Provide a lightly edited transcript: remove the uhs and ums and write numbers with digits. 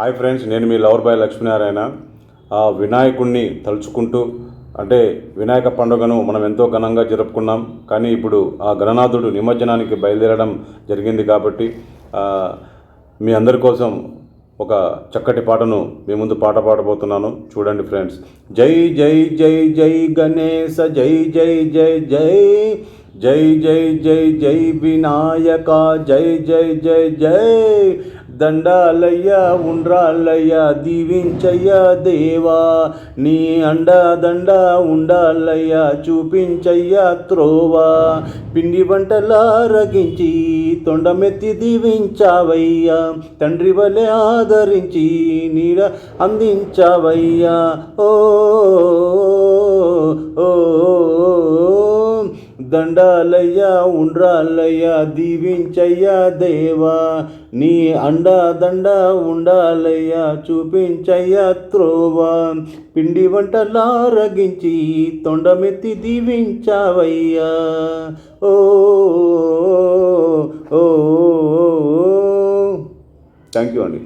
Hi friends, నేను మీ lover boy Lakshminarayana. ఆ వినాయకుడిని తలుచుకుంటూ అంటే వినాయక పండుగను మనం ఎంతో ఘనంగా జరుపుకున్నాం. కానీ ఇప్పుడు ఆ గణనాథుడు నిమజ్జనానికి బయలుదేరడం జరిగింది. కాబట్టి మీ అందరి కోసం ఒక చక్కటి పాటను మీ ముందు పాట పాడబోతున్నాను. చూడండి ఫ్రెండ్స్. జై జై జై జై గణేశ, జై జై జై జై జై జై జై జై వినాయక, జై జై జై జై. దండాలయ్య ఉండ్రాలయ్య, దీవించయ్య దేవా, నీ అండదండ ఉండాలయ్య, చూపించయ్య త్రోవా. పిండి వంటలా రగించి తొండమెత్తి దీవించావయ్యా, తండ్రి వలె ఆదరించి నీడ అందించావయ్యా. ఓ దండాలయ్య ఉండ్రాలయ్య, దీవించయ్య దేవా, నీ అండదండ ఉండాలయ్య, చూపించయ్య త్రోవా. పిండి వంటలా రగించి తొండమెత్తి దీవించావయ్యా. ఓ థ్యాంక్ యూ అండి.